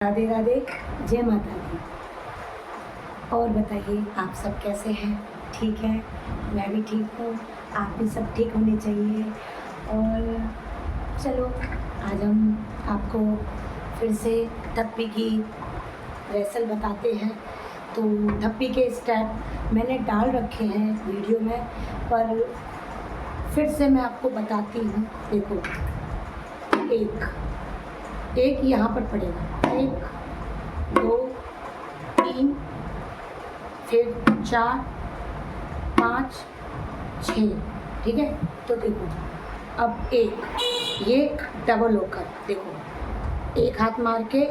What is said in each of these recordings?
राधे राधे, जय माता दी। और बताइए आप सब कैसे हैं? ठीक है, मैं भी ठीक हूँ, आप भी सब ठीक होने चाहिए। और चलो आज हम आपको फिर से धप्पी की रेसल बताते हैं। तो धप्पी के स्टेप मैंने डाल रखे हैं वीडियो में, पर फिर से मैं आपको बताती हूँ। देखो, एक यहाँ पर पड़ेगा, 1 2 3, फिर 4 5 6, ठीक है। तो देखो अब ये डबल होकर देखो, एक हाथ मार के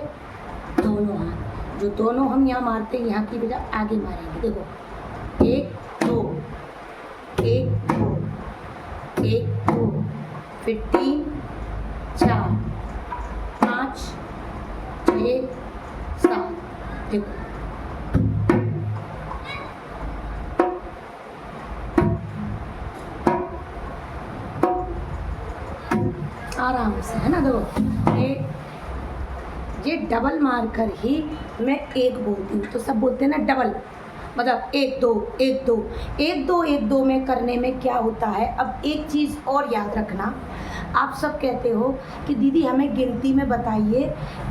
दोनों हाथ, जो दोनों हम यहाँ मारते हैं यहाँ की बजाय आगे मारेंगे। देखो 1 2 1 2 1 2, फिर 3 4 5 6 7। देखो आराम से, है ना। देखो ये डबल मारकर ही मैं एक बोलती हूँ। तो सब बोलते हैं ना डबल, मतलब 1 2 1 2 1 2 1 2 में करने में क्या होता है। अब एक चीज़ और याद रखना, आप सब कहते हो कि दीदी हमें गिनती में बताइए,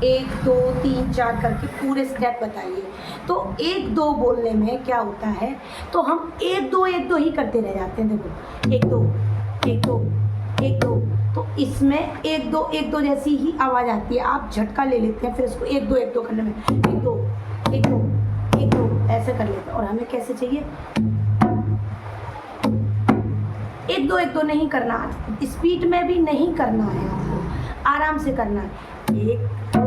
1 2 3 4 करके पूरे स्टेप बताइए। तो 1 2 बोलने में क्या होता है, तो हम 1 2 1 2 ही करते रह जाते हैं। देखो 1 2 1 2 1 2, तो इसमें 1 2 1 2 जैसी ही आवाज़ आती है। आप झटका ले लेते हैं, फिर इसको 1 2 1 2 करने में 1 2 1 2 1 2 ऐसे कर लेते हैं। और हमें कैसे चाहिए, 1 2 1 2 नहीं करना, स्पीड में भी नहीं करना है, आपको आराम से करना है। 1 2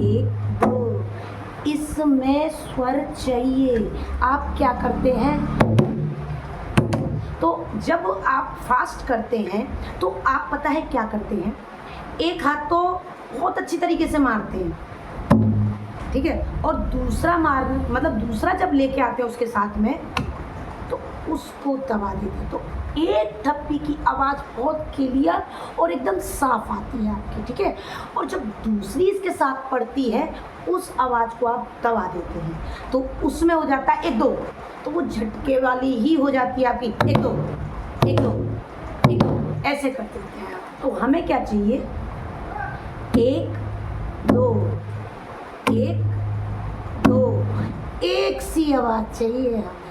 1 2, इसमें स्वर चाहिए। आप क्या करते हैं, तो जब आप फास्ट करते हैं तो आप पता है क्या करते हैं, एक हाथ तो बहुत अच्छी तरीके से मारते हैं, ठीक है, और दूसरा जब लेके आते हैं उसके साथ में तो उसको दबा देते हैं। तो एक धप्पी की आवाज़ बहुत क्लियर और एकदम साफ आती है आपकी, ठीक है। और जब दूसरी इसके साथ पड़ती है उस आवाज़ को आप दबा देते हैं, तो उसमें हो जाता है 1 2, तो वो झटके वाली ही हो जाती है आपकी 1 2 1 2 1 2 ऐसे कर देते हैं आप। तो हमें क्या चाहिए, 1 2 1 2, एक सी आवाज़ चाहिए हमें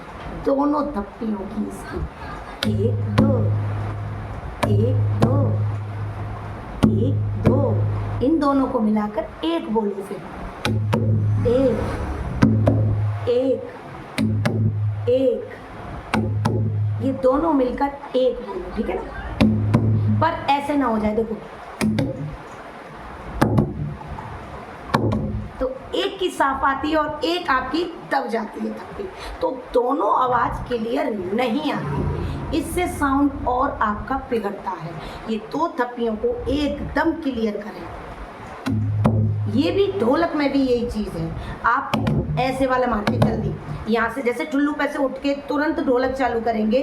दोनों धप्पियों की इसकी। 1 2 1 2 1 2, इन दोनों को मिलाकर एक बोलो, फिर 1 1 1, ये दोनों मिलकर एक बोलो, ठीक है ना। पर ऐसे ना हो जाए, देखो तो एक की साफ आती है और एक आपकी दब जाती है धप्पी, तो दोनों आवाज़ क्लियर नहीं आती, इससे साउंड और आपका बिगड़ता है। ये 2 धप्पियों को एकदम क्लियर करें। ये भी ढोलक में भी यही चीज़ है, आप ऐसे वाला मारते जल्दी, यहाँ से जैसे ठुल्लू पे से उठ के तुरंत ढोलक चालू करेंगे,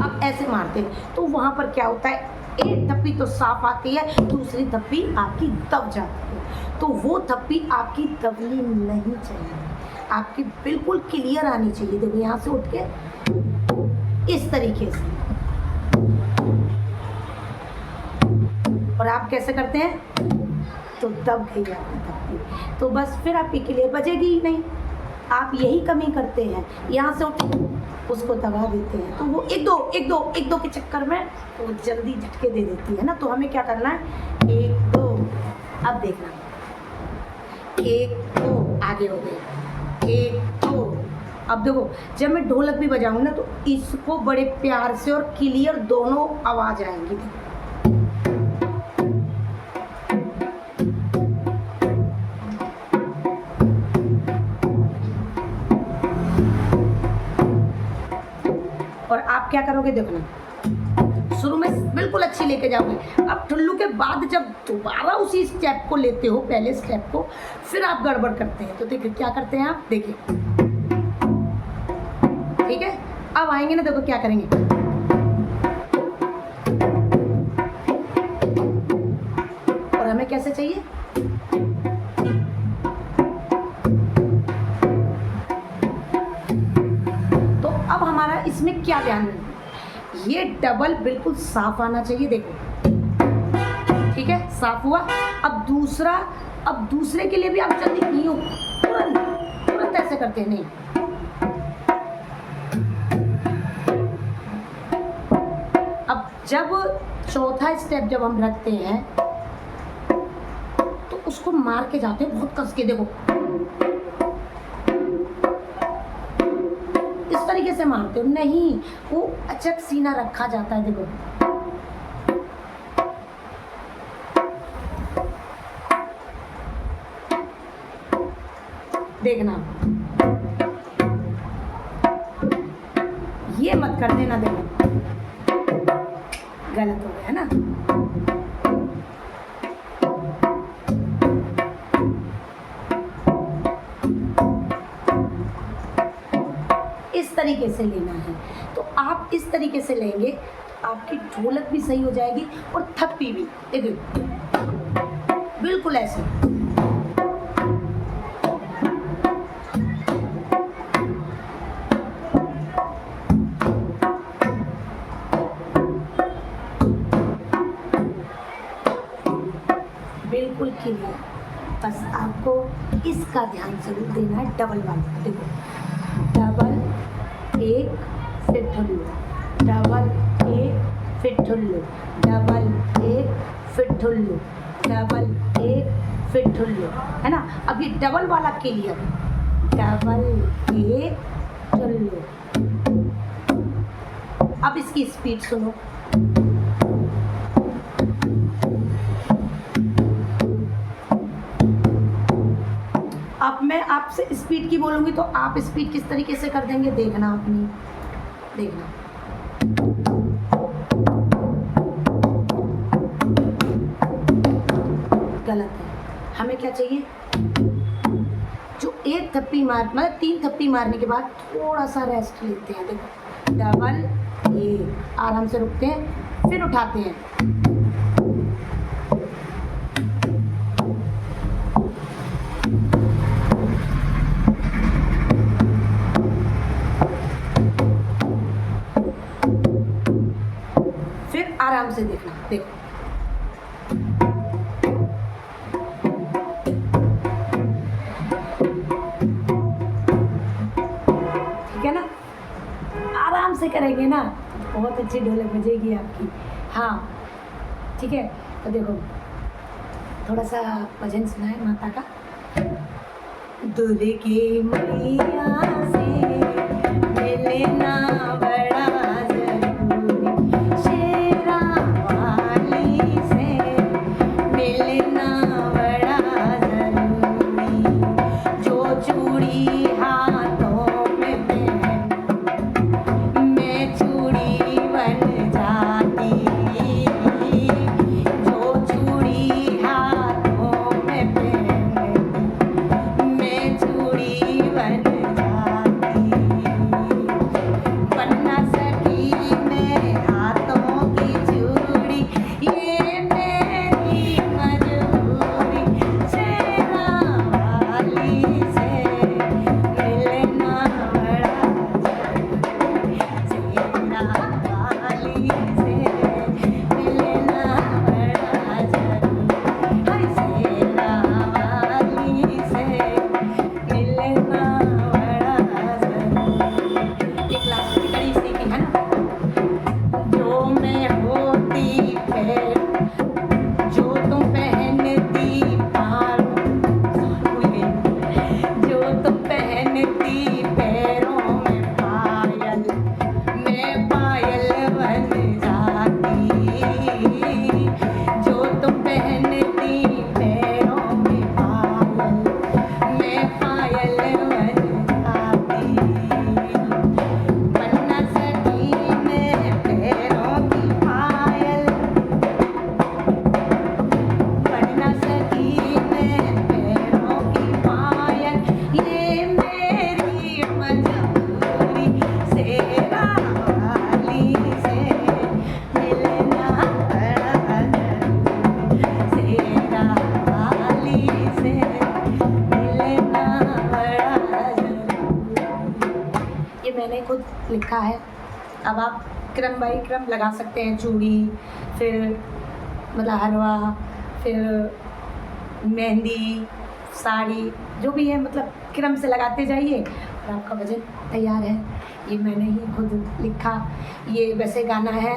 आप ऐसे मारते तो वहाँ पर क्या होता है, एक धप्पी तो साफ आती है, दूसरी धप्पी आपकी दब जाती है। तो वो धप्पी आपकी दबनी नहीं चाहिए, आपकी बिल्कुल क्लियर आनी चाहिए। देखो यहाँ से उठ के इस तरीके से, और आप कैसे करते हैं, तो दब गई आपकी धप्पी, तो बस फिर आपकी क्लियर बजेगी ही नहीं। आप यही कमी करते हैं, यहाँ से उठ उसको दबा देते हैं, तो वो 1 2 1 2 1 2 के चक्कर में वो जल्दी झटके दे देती है ना। तो हमें क्या करना है, 1 2, अब देखना 1 2 आगे हो गए, 1 2। अब देखो जब मैं ढोलक भी बजाऊंगी ना तो इसको बड़े प्यार से और क्लियर दोनों आवाज़ आएंगी। और आप क्या करोगे, देखना शुरू में बिल्कुल अच्छी लेके जाओगे, अब ठुल्लू के बाद जब दोबारा उसी स्टेप को लेते हो, पहले स्टेप को, फिर आप गड़बड़ करते हैं। तो देखिए क्या करते हैं आप, देखिए ठीक है। अब आएंगे ना, देखो क्या करेंगे, और हमें कैसे चाहिए, क्या ध्यान रखना, ये डबल बिल्कुल साफ आना चाहिए, देखो ठीक है, साफ हुआ। अब दूसरे के लिए भी आप जल्दी यूं तुरंत ऐसे करते हैं, नहीं, अब जब चौथा स्टेप जब हम रखते हैं तो उसको मार के जाते हैं बहुत कस के, देखो इस तरीके से मारते हो, नहीं वो अचक सीना रखा जाता है, देखो देखना, ये मत कर देना, देखो गलत हो गया है ना। इस तरीके से लेना है, तो आप इस तरीके से लेंगे, आपकी ढोलक भी सही हो जाएगी और थप्पी भी, देखिए बिल्कुल ऐसे। बिल्कुल क्लियर, बस आपको इसका ध्यान जरूर देना है, डबल वाला, देखो डबल एक फिर ठुल्लू, डबल एक फिर ठुल्लू, डबल एक फिर ठुल्लू, डबल एक फिर ठुल्लू, है ना। अब ये डबल वाला क्लियर, डबल एक ठुल्लू। अब इसकी स्पीड सुनो, अब मैं आपसे स्पीड की बोलूँगी तो आप स्पीड किस तरीके से कर देंगे, देखना अपनी, देखना गलत है। हमें क्या चाहिए, जो एक थप्पी मार, मतलब 3 थप्पी मारने के बाद थोड़ा सा रेस्ट लेते हैं, देखो डबल एक, आराम से रुकते हैं फिर उठाते हैं, आराम से देखना, देखो ठीक है ना, आराम से करेंगे ना, बहुत अच्छी ढोलक बजेगी आपकी। हाँ ठीक है, तो देखो थोड़ा सा भजन सुनाए माता का। दुर्गे मैया से मिलना बड़ा लिखा है, अब आप क्रम बाई क्रम लगा सकते हैं, चूड़ी, फिर मतलब हलवा, फिर मेहंदी, साड़ी, जो भी है मतलब क्रम से लगाते जाइए और आपका भजन तैयार है। ये मैंने ही खुद लिखा। ये वैसे गाना है,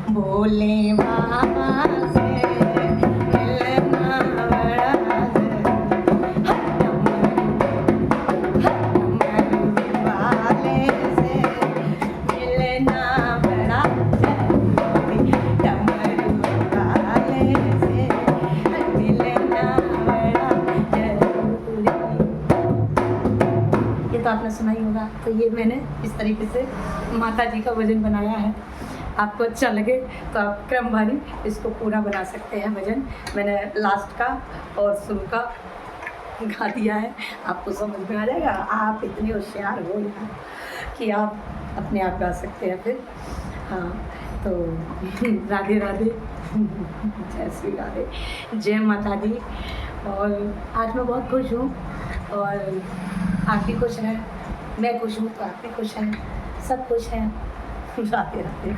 भोले बाबा से मिलना बड़ा वाले से मिलना बड़ा जरूरी, डमरू वाले से मिलना बड़ा जरूरी। ये तो आपने सुना ही होगा। तो ये मैंने इस तरीके से माता जी का भजन बनाया है। आपको अच्छा लगे तो आप क्रमवारी इसको पूरा बना सकते हैं भजन। मैंने लास्ट का और शुरू का गा दिया है, आपको समझ में आ जाएगा। आप इतने होशियार हो यार कि आप अपने आप गा सकते हैं फिर। हाँ, तो राधे राधे, जय श्री राधे, जय माता दी। और आज मैं बहुत खुश हूँ और आप भी खुश हैं, मैं खुश हूँ तो आप भी खुश हैं, सब खुश हैं। राधे राधे।